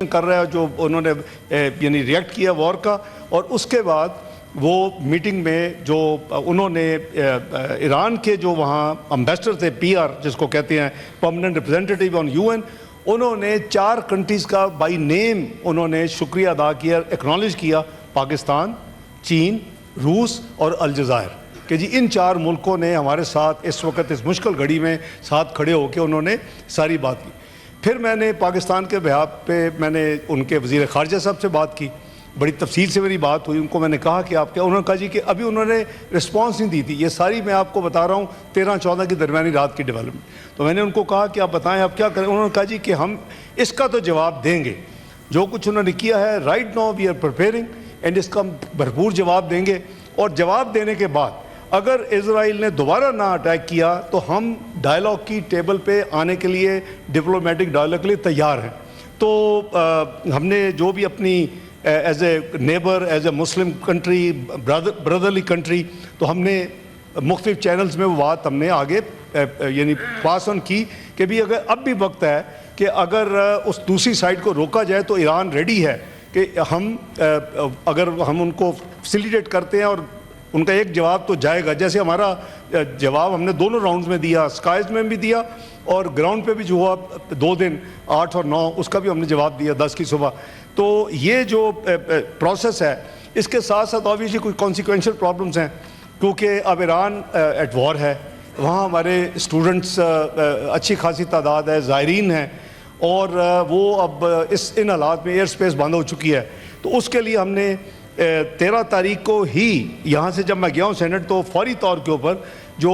کر رہا ہے جو انہوں نے یعنی ریئیکٹ کیا وار کا، اور اس کے بعد وہ میٹنگ میں جو انہوں نے ایران کے جو وہاں امبیسڈر تھے PR جس کو کہتے ہیں پرماننٹ ریپرزینٹیٹیو آن UN، انہوں نے 4 کنٹریز کا بائی نیم انہوں نے شکریہ ادا کیا، ایکنالج کیا، پاکستان، چین، روس اور الجزائر، کہ جی ان 4 ملکوں نے ہمارے ساتھ اس وقت اس مشکل گھڑی میں ساتھ کھڑے ہو کے انہوں نے ساری بات کی۔ پھر میں نے پاکستان کے بہاف پہ میں نے ان کے وزیر خارجہ صاحب سے بات کی، بڑی تفصیل سے میری بات ہوئی، ان کو میں نے کہا کہ آپ کیا، انہوں نے کہا جی کہ ابھی انہوں نے رسپانس نہیں دی تھی، یہ ساری میں آپ کو بتا رہا ہوں 13-14 کی درمیانی رات کی ڈیولپمنٹ۔ تو میں نے ان کو کہا کہ آپ بتائیں آپ کیا کریں، انہوں نے کہا جی کہ ہم اس کا تو جواب دیں گے، جو کچھ انہوں نے کیا ہے right now we are preparing and اس کا بھرپور جواب دیں گے، اور جواب دینے کے بعد اگر اسرائیل نے دوبارہ نہ اٹیک کیا تو ہم ڈائلاگ کی ٹیبل پہ آنے کے لیے، ڈپلومیٹک ڈائلاگ کے لیے تیار ہیں۔ تو ہم نے جو بھی اپنی as a neighbour, as a Muslim country, brotherly country, تو ہم نے مختلف چینلز میں وہ بات ہم نے آگے یعنی پاس آن کی کہ بھی اگر اب بھی وقت ہے کہ اگر اس دوسری سائڈ کو روکا جائے تو ایران ریڈی ہے کہ ہم اگر ہم ان کو فیسیلیٹیٹ کرتے ہیں اور ان کا ایک جواب تو جائے گا، جیسے ہمارا جواب ہم نے دونوں راؤنڈز میں دیا، اسکائز میں بھی دیا اور گراؤنڈ پہ بھی جو ہوا 2 دن 8 اور 9 اس کا بھی ہم نے جواب دیا 10 کی صبح۔ تو یہ جو پروسیس ہے اس کے ساتھ ساتھ آبویسلی کوئی کانسیکوینشل پرابلمس ہیں، کیونکہ اب ایران ایٹ وار ہے، وہاں ہمارے اسٹوڈنٹس اچھی خاصی تعداد ہے، زائرین ہیں، اور وہ اب ان حالات میں ایئر سپیس بند ہو چکی ہے۔ تو اس کے لیے ہم نے 13 تاریخ کو ہی یہاں سے جب میں گیا ہوں سینٹ تو فوری طور کے اوپر جو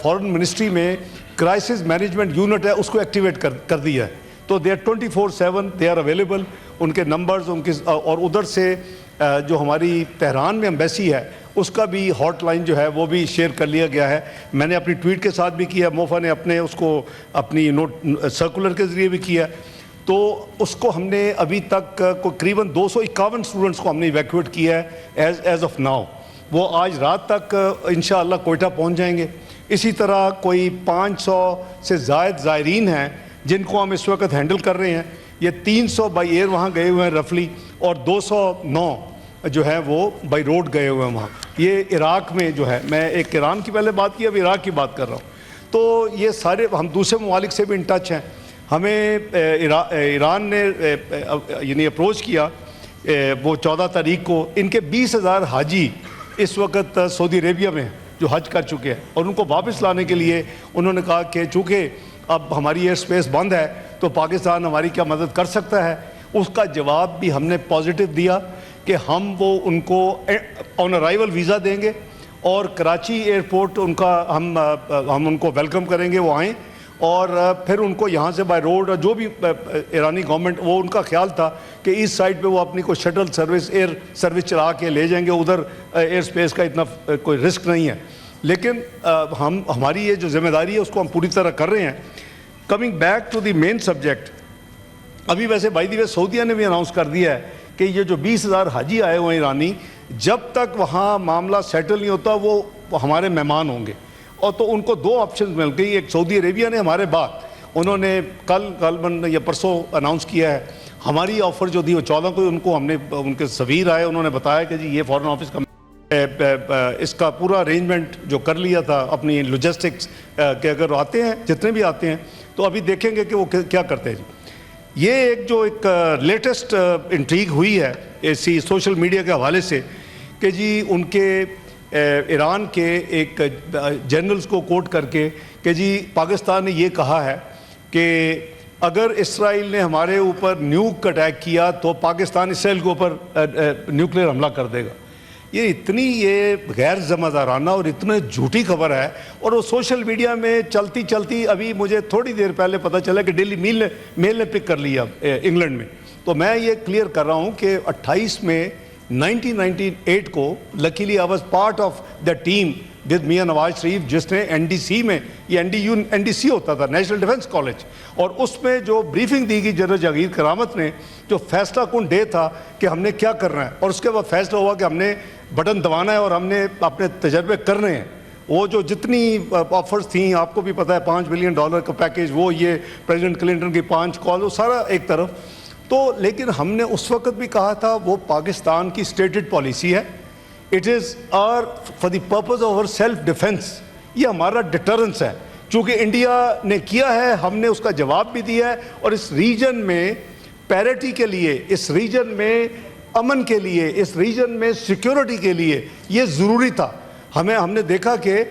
فورن منسٹری میں کرائسس مینجمنٹ یونٹ ہے اس کو ایکٹیویٹ کر دیا ہے۔ تو they are 24/7 they are available, ان کے نمبرز ان کی، اور ادھر سے جو ہماری تہران میں ایمبیسی ہے اس کا بھی ہاٹ لائن جو ہے وہ بھی شیئر کر لیا گیا ہے۔ میں نے اپنی ٹویٹ کے ساتھ بھی کیا، موفا نے اپنے اس کو اپنی نوٹ سرکولر کے ذریعے بھی کیا، تو اس کو ہم نے ابھی تک تقریباً 251 اسٹوڈنٹس کو ہم نے ایویکویٹ کیا ہے ایز آف ناؤ۔ وہ آج رات تک انشاءاللہ کوئٹہ پہنچ جائیں گے۔ اسی طرح کوئی 500 سے زائد زائرین ہیں جن کو ہم اس وقت ہینڈل کر رہے ہیں، یہ 300 بائی ایئر وہاں گئے ہوئے ہیں رفلی، اور 209 جو ہے وہ بائی روڈ گئے ہوئے ہیں وہاں۔ یہ عراق میں جو ہے، میں ایک ایران کی پہلے بات کی، اب عراق کی بات کر رہا ہوں۔ تو یہ سارے ہم دوسرے ممالک سے بھی ان ٹچ ہیں۔ ہمیں ایران نے یعنی اپروچ کیا وہ 14 تاریخ کو، ان کے 20,000 حاجی اس وقت سعودی عربیہ میں جو حج کر چکے ہیں، اور ان کو واپس لانے کے لیے انہوں نے کہا کہ چونکہ اب ہماری ایئر سپیس بند ہے تو پاکستان ہماری کیا مدد کر سکتا ہے۔ اس کا جواب بھی ہم نے پازیٹیو دیا کہ ہم وہ ان کو آن ارائیول ویزا دیں گے، اور کراچی ایئرپورٹ ان کا ہم ان کو ویلکم کریں گے، وہ آئیں، اور پھر ان کو یہاں سے بائی روڈ، اور جو بھی ایرانی گورنمنٹ، وہ ان کا خیال تھا کہ اس سائڈ پہ وہ اپنی کوئی شٹل سروس، ایئر سروس چلا کے لے جائیں گے، ادھر ایئر سپیس کا اتنا کوئی رسک نہیں ہے۔ لیکن ہماری یہ جو ذمہ داری ہے اس کو ہم پوری طرح کر رہے ہیں۔ Coming back to the main subject, ابھی ویسے بائی دی وے سعودیہ نے بھی اناؤنس کر دیا ہے کہ یہ جو 20,000 حاجی آئے ہوئے ہیں ایرانی، جب تک وہاں معاملہ سیٹل نہیں ہوتا وہ ہمارے مہمان ہوں گے، اور تو ان کو 2 آپشنز مل گئی۔ ایک سعودی عربیہ نے ہمارے بعد انہوں نے کل یا پرسوں اناؤنس کیا ہے، ہماری آفر جو دی وہ 14 کو، ان کو ہم نے، ان کے سفیر آئے، انہوں نے بتایا کہ جی یہ فارن آفس کا اس کا پورا ارینجمنٹ جو کر لیا تھا اپنی لاجسٹکس کہ اگر آتے ہیں جتنے بھی آتے ہیں تو ابھی دیکھیں گے کہ وہ کیا کرتے ہیں۔ یہ ایک لیٹسٹ انٹریگ ہوئی ہے ایسی سوشل میڈیا کے حوالے سے کہ جی ان کے ایران کے ایک جنرلز کو کوٹ کر کے کہ جی پاکستان نے یہ کہا ہے کہ اگر اسرائیل نے ہمارے اوپر نیوک اٹیک کیا تو پاکستان اسرائیل کے اوپر نیوکلیئر حملہ کر دے گا۔ یہ یہ غیر ذمہ دارانہ اور اتنا جھوٹی خبر ہے، اور وہ سوشل میڈیا میں چلتی ابھی مجھے تھوڑی دیر پہلے پتہ چلا کہ ڈیلی میل نے پک کر لیا انگلینڈ میں۔ تو میں یہ کلیئر کر رہا ہوں کہ 28 میں 1998 کو luckily I was part of the team with Mian Nawaz شریف، جس نے NDC میں، یہ NDC ہوتا تھا، نیشنل ڈیفنس کالج، اور اس میں جو بریفنگ دی گئی جنرل جہانگیر کرامت نے، جو فیصلہ کن ڈے تھا کہ ہم نے کیا کرنا ہے، اور اس کے بعد فیصلہ ہوا کہ ہم نے بٹن دبانا ہے اور ہم نے اپنے تجربے کرنے ہیں۔ وہ جو جتنی آفرز تھیں آپ کو بھی پتہ ہے، $5 بلین کا پیکیج، وہ یہ پریزیڈنٹ کلنٹن کی 5 کال، وہ سارا ایک طرف۔ تو لیکن ہم نے اس وقت بھی کہا تھا وہ پاکستان کی اسٹیٹڈ پالیسی ہے, it is are for the purpose of our self defence, یہ ہمارا ڈیٹرنس ہے. چونکہ انڈیا نے کیا ہے, ہم نے اس کا جواب بھی دیا ہے, اور اس ریجن میں پیرٹی کے لیے, اس ریجن میں امن کے لیے, اس ریجن میں سیکیورٹی کے لیے یہ ضروری تھا. ہم نے دیکھا کہ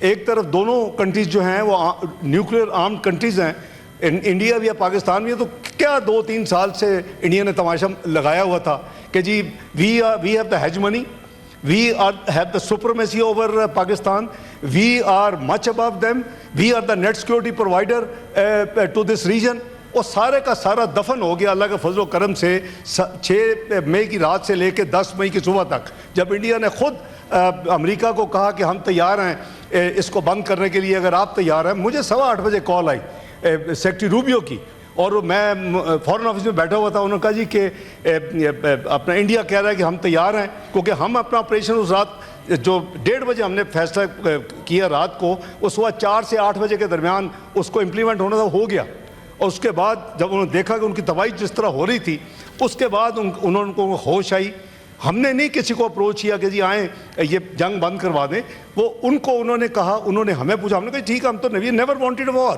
ایک طرف دونوں کنٹریز جو ہیں وہ نیوکلیئر آرمڈ کنٹریز ہیں, انڈیا بھی ہے پاکستان بھی ہے, تو کیا 2-3 سال سے انڈیا نے تماشا لگایا ہوا تھا کہ جی we have the hegemony, we have the supremacy over Pakistan, we are much above them, we are the net security provider to this region. اور سارے کا سارا دفن ہو گیا اللہ کے فضل و کرم سے 6 مئی کی رات سے لے کے 10 مئی کی صبح تک, جب انڈیا نے خود امریکہ کو کہا کہ ہم تیار ہیں اس کو بند کرنے کے لیے اگر آپ تیار ہیں. مجھے 8:15 بجے کال آئی سیکرٹری روبیو کی, اور میں فارن آفس میں بیٹھا ہوا تھا. انہوں نے کہا جی کہ اپنا انڈیا کہہ رہا ہے کہ ہم تیار ہیں, کیونکہ ہم اپنا آپریشن اس رات جو 1:30 بجے ہم نے فیصلہ کیا رات کو, وہ صبح 4 سے 8 بجے کے درمیان اس کو امپلیمنٹ ہونا تھا, ہو گیا. اور اس کے بعد جب انہوں نے دیکھا کہ ان کی تباہی جس طرح ہو رہی تھی, اس کے بعد انہوں کو ہوش آئی. ہم نے نہیں کسی کو اپروچ کیا کہ جی آئیں یہ جنگ بند کروا دیں, وہ ان کو انہوں نے کہا, انہوں نے ہمیں پوچھا, ہم نے کہا ٹھیک ہے, ہم تو نیور وانٹڈ وار,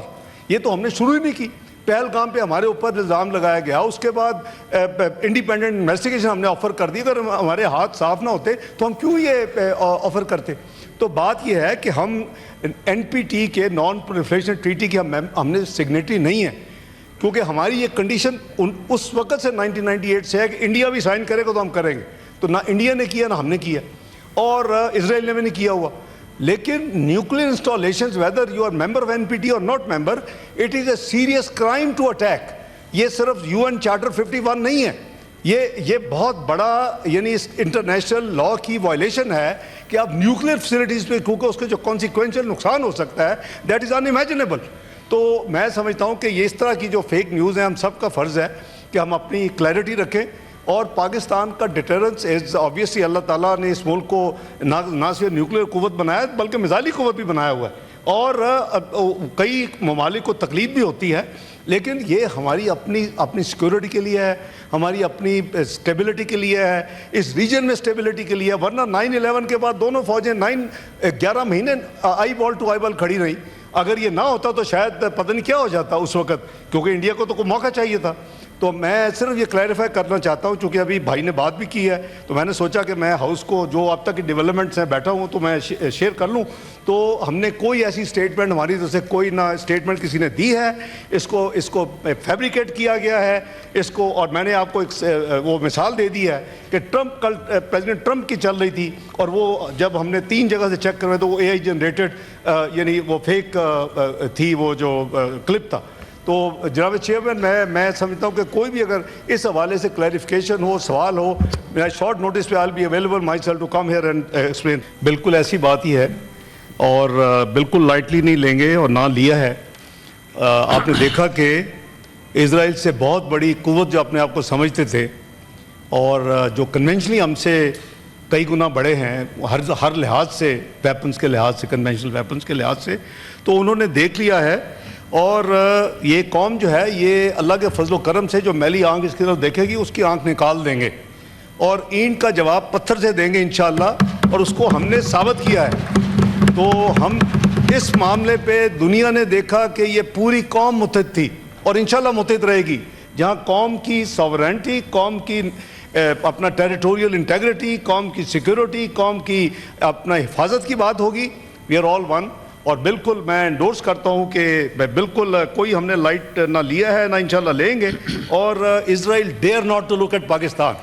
یہ تو ہم نے شروع ہی نہیں کی. پہلگام پہ ہمارے اوپر الزام لگایا گیا, اس کے بعد انڈیپینڈنٹ انویسٹیگیشن ہم نے آفر کر دی. اگر ہمارے ہاتھ صاف نہ ہوتے تو ہم کیوں یہ آفر کرتے. تو بات یہ ہے کہ ہم NPT کے نان پرولیفریشن ٹریٹی کی ہم نے سگنیٹری نہیں ہے, کیونکہ ہماری یہ کنڈیشن اس وقت سے 1998 سے ہے کہ انڈیا بھی سائن کرے گا تو ہم کریں گے. تو نہ انڈیا نے کیا نہ ہم نے کیا, اور اسرائیل نے بھی نہیں کیا ہوا. لیکن nuclear installations whether you are member of NPT اور not member, it is a serious crime to attack. یہ صرف UN چارٹر 51 نہیں ہے, یہ بہت بڑا یعنی اس انٹرنیشنل لا کی وائلیشن ہے کہ آپ نیوکلیئر فیسلٹیز پہ, کیونکہ اس کے جو کانسیکوینشل نقصان ہو سکتا ہے دیٹ از انیمیجنیبل. تو میں سمجھتا ہوں کہ یہ اس طرح کی جو فیک نیوز ہیں, ہم سب کا فرض ہے کہ ہم اپنی کلیئرٹی رکھیں. اور پاکستان کا ڈیٹرنس از آبویسلی اللہ تعالیٰ نے اس ملک کو نہ صرف نیوکلیئر قوت بنایا بلکہ میزائلی قوت بھی بنایا ہوا ہے, اور کئی ممالک کو تکلیف بھی ہوتی ہے, لیکن یہ ہماری اپنی سیکیورٹی کے لیے ہے, ہماری اپنی اسٹیبلٹی کے لیے ہے, اس ریجن میں اسٹیبلٹی کے لیے. ورنہ 9/11 کے بعد دونوں فوجیں 11 مہینے آئی بال ٹو آئی بال کھڑی رہیں. اگر یہ نہ ہوتا تو شاید پتہ نہیں کیا ہو جاتا اس وقت, کیونکہ انڈیا کو تو کوئی موقع چاہیے تھا. تو میں صرف یہ کلیریفائی کرنا چاہتا ہوں, چونکہ ابھی بھائی نے بات بھی کی ہے, تو میں نے سوچا کہ میں ہاؤس کو جو اب تک کی ڈیولپمنٹس ہیں بیٹھا ہوں تو میں شیئر کر لوں. تو ہم نے کوئی ایسی اسٹیٹمنٹ ہماری طرف سے کوئی نہ اسٹیٹمنٹ کسی نے دی ہے, اس کو فیبریکیٹ کیا گیا ہے اس کو. اور میں نے آپ کو ایک وہ مثال دے دی ہے کہ ٹرمپ کل پریزیڈنٹ ٹرمپ کی چل رہی تھی, اور وہ جب ہم نے 3 جگہ سے چیک کروائے تو وہ AI جنریٹڈ یعنی وہ فیک تھی وہ جو کلپ تھا. تو جناب چیئرمین میں سمجھتا ہوں کہ کوئی بھی اگر اس حوالے سے کلیریفیکیشن ہو, سوال ہو, میرا شارٹ نوٹس پہ I will be available myself to come here and explain. بالکل ایسی بات ہی ہے, اور بالکل لائٹلی نہیں لیں گے اور نہ لیا ہے. آپ نے دیکھا کہ اسرائیل سے بہت بڑی قوت جو اپنے آپ کو سمجھتے تھے, اور جو کنونشنلی ہم سے کئی گنا بڑے ہیں ہر لحاظ سے, ویپنز کے لحاظ سے, کنونشنل ویپنز کے لحاظ سے, تو انہوں نے دیکھ لیا ہے. اور یہ قوم جو ہے یہ اللہ کے فضل و کرم سے جو میلی آنکھ اس کی طرف دیکھے گی اس کی آنکھ نکال دیں گے, اور اینٹ کا جواب پتھر سے دیں گے انشاءاللہ, اور اس کو ہم نے ثابت کیا ہے. تو ہم اس معاملے پہ دنیا نے دیکھا کہ یہ پوری قوم متحد تھی اور انشاءاللہ متحد رہے گی. جہاں قوم کی ساورینٹی, قوم کی اپنا ٹیریٹوریل انٹیگریٹی, قوم کی سیکیورٹی, قوم کی اپنا حفاظت کی بات ہوگی, وی آر آل ون. اور بالکل میں انڈورس کرتا ہوں کہ بالکل کوئی ہم نے لائٹ نہ لیا ہے نہ انشاءاللہ لیں گے. اور Israel dare not to look at Pakistan.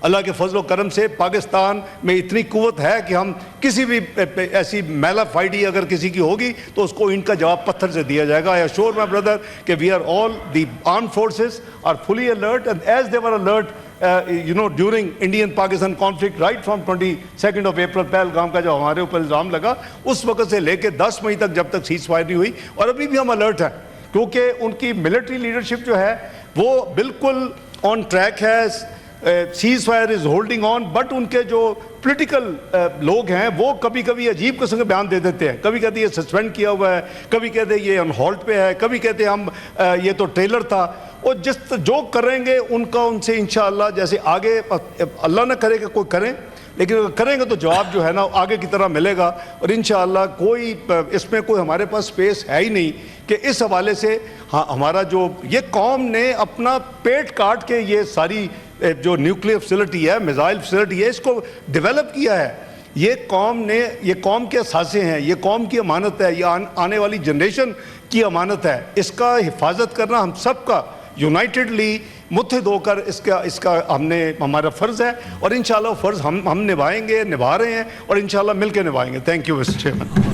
اللہ کے فضل و کرم سے پاکستان میں اتنی قوت ہے کہ ہم کسی بھی ایسی میلا فائڈی اگر کسی کی ہوگی تو اس کو ان کا جواب پتھر سے دیا جائے گا. آئی ایشور مائی بردر کہ we are all the arm forces are fully alert, and as they were alert during Indian-Pakistan conflict right from 22nd of April Pahalgam کا جو ہمارے اوپر الزام لگا اس وقت سے لے کے 10 مئی تک جب تک سیز فائر نہیں ہوئی, اور ابھی بھی ہم الرٹ ہیں کیونکہ ان کی ملٹری لیڈرشپ جو ہے وہ بالکل آن ٹریک ہے. Cease fire is holding on, but in کے جو پولیٹیکل لوگ ہیں وہ کبھی کبھی عجیب قسم کے بیان دے دیتے ہیں. کبھی کہتے ہیں یہ سسپینڈ کیا ہوا ہے, کبھی کہتے ہیں یہ آن ہالٹ پہ ہے, کبھی کہتے ہیں ہم یہ تو ٹریلر تھا. اور جو کریں گے ان کا ان سے انشاءاللہ جیسے آگے اللہ نہ کرے کہ کوئی کریں, لیکن اگر کریں گے تو جواب جو ہے نا آگے کی طرح ملے گا. اور انشاءاللہ کوئی اس میں کوئی ہمارے پاس سپیس ہے ہی نہیں کہ اس حوالے سے ہمارا جو یہ قوم نے اپنا پیٹ کاٹ کے یہ ساری جو نیوکلیئر فیسلٹی ہے, میزائل فیسلٹی ہے, اس کو ڈیولپ کیا ہے. یہ قوم نے, یہ قوم کے اثاثے ہیں, یہ قوم کی امانت ہے, یہ آنے والی جنریشن کی امانت ہے. اس کا حفاظت کرنا ہم سب کا یونائٹڈلی متحد ہو کر اس کا ہمارا فرض ہے, اور انشاءاللہ فرض ہم نبھائیں گے, نبھا رہے ہیں, اور انشاءاللہ مل کے نبھائیں گے. Thank you mister chairman.